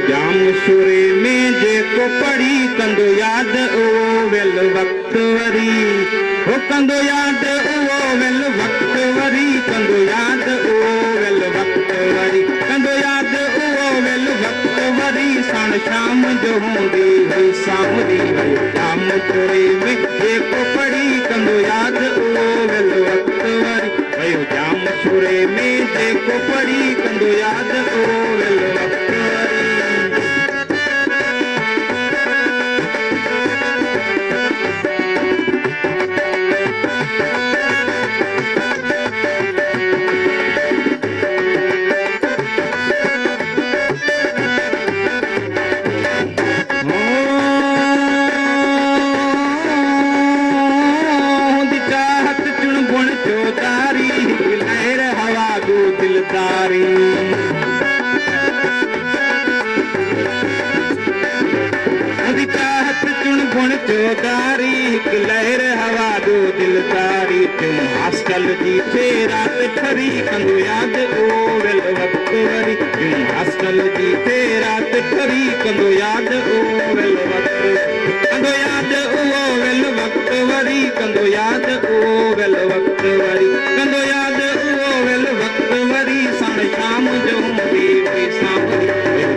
जाम शुरे में जेको पढ़ी कंदो याद उहो वेल वक्त वरी हो कंदो याद उहो वेल वक्त वरी कंदो याद उहो वेल वक्त वरी कंदो याद उहो वेल वक्त वरी साण शाम जो हूंदी हुई सामरी जाम शुरे में जेको पढ़ी कंदो याद उहो वेल वक्त वरी वयो जाम शुरे में जेको पढ़ी कंदो याद उहो वेल वक्त वरी जोदारी हिक लहर हवा दो दिलदारी तुम हॉस्टल जी थे रात खरी कंदो याद ओ वेल वक्त वरी तुम हॉस्टल जी थे रात खरी कंदो याद ओ वेल वक्त कंदो याद ओ वेल वक्त वरी कंदो याद ओ वेल वक्त वरी कंदो याद ओ वेल वक्त वरी साण शाम जो हूंदी हुई सामरी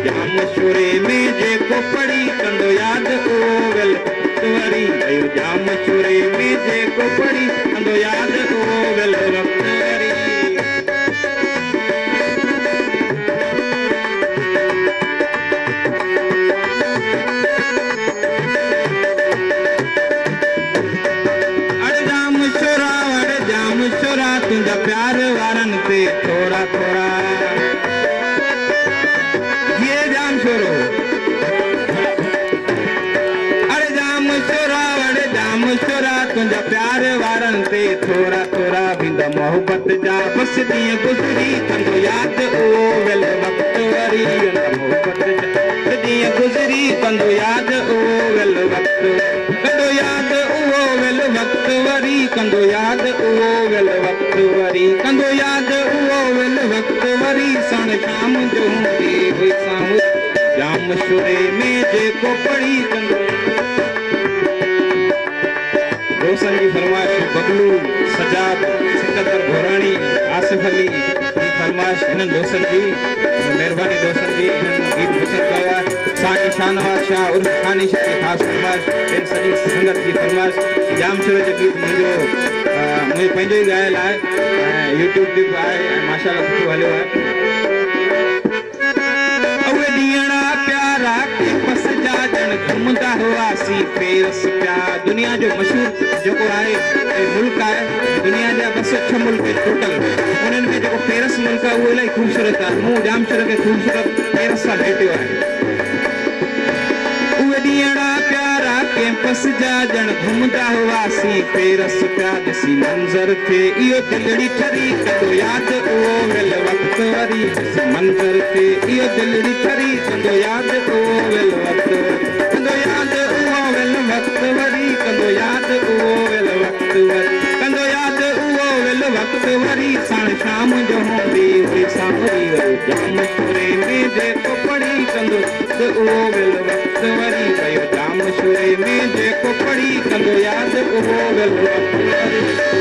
जाम शुरे में जेको पढ़ी कंदो याद ओ वेल वरी वयो जाम शुरे में जेको पढ़ी कंदो याद उहो वेल वक्त वरी अड़ जाम शुरा तुंहिंजा प्यार वारनि ते थोरा थोरा ये जाम शुरो शुरा तुंहिंजा प्यार वारनि ते थोरा थोरा बिंद मोहबत जा बस ॾींहं गुज़री कंदो याद उहो वेल वक्त वरी मोहबत जा ॾींहं गुज़री कंदो याद उहो वेल वक्त कंदो याद उहो वेल वक्त वरी कंदो याद उहो वेल वक्त वरी कंदो याद उहो वेल वक्त वरी साण शाम जो हूंदी हुई साम्हूं जाम शुरे में जेको पढ़ी कंदो रोशन की फरमाइश बबलू सजाद सिकंदर घोराणी आसिफ अली की फरमाइश इन दोस्तन जी मेहरबानी दोस्तन जी इन गीत पसंद कयो आहे साईं शाहनवाज शाह उर्फ खानी शाह की ख़ासि फरमाइश इन सॼी संगत की फरमाइश जाम शुरू जो गीत मुंहिंजो पंहिंजो ई ॻायल आहे ऐं यूट्यूब ते बि आहे ऐं माशाअल्लाह सुठो हलियो आहे प्यारा के पस जा जन घुमंदा हुआसीं पेरस पिया दुनिया जो मशहूर जेको आहे मुल्क आहे दुनिया जा बस 6 मुल्क टोटल उन्हनि में जेको पेरस मुल्क आहे उहो इलाही ख़ूबसूरत आहे मूं जाम शुरू खे ख़ूबसूरत पेरस सां भेटियो आहे उहे ॾींहड़ा प्यारा कैंपस जा ॼण घुमंदा हुआसीं पेरस पिया ॾिसी मंज़र थे इहो दिलड़ी ठरी कंदो यादि उहो वेल वक्त वरी ॾिसी मंज़र थे इहो दिलड़ी ठरी कंदो यादि उहो वेल वक्त कंदो यादि उहो वेल वक्त वरी कंदो यादि उहो वेल वक्त वरी कंदो यादि उहो वेल वक्त वरी साण शाम जो हूंदी हुई सामरी जाम शुरे में जेको पढ़ी कंदो उहो वेल वक्त वरी वयो जाम शुरे में जेको पढ़ी कंदो यादि उहो वेल वक्त वरी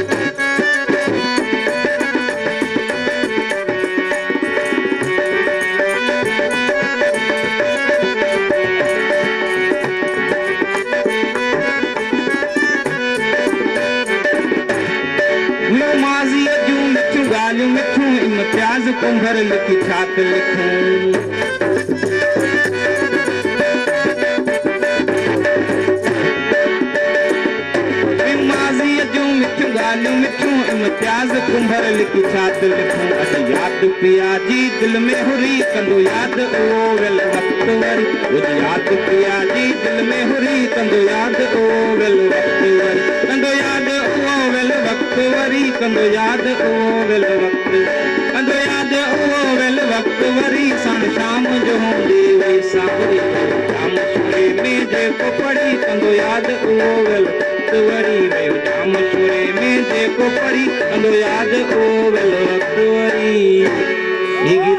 इम्तियाज कुंभर लिखी छात लिखूं माज़ीअ जूं मिठियूं ॻाल्हियूं मिठियूं इम्तियाज कुंभर लिखी छात लिखूं अॼु यादि पिया जी दिलि में हुरी कंदो यादि उहो वेल वक्त वरी यादि पिया जी दिलि में हुरी कंदो यादि उहो वेल वक्त वरी कंदो यादि उहो वेल वक्त वरी कंदो यादि उहो वेल वक्त कंदो यादि उहो वेल वक्त वरी साण शाम जो हूंदी हुई सावरी जाम शुरे में जेको पढ़ी कंदो यादि उहो वेल वक्त वरी वयो जाम शुरे में जेको पढ़ी कंदो यादि उहो वेल वक्त वरी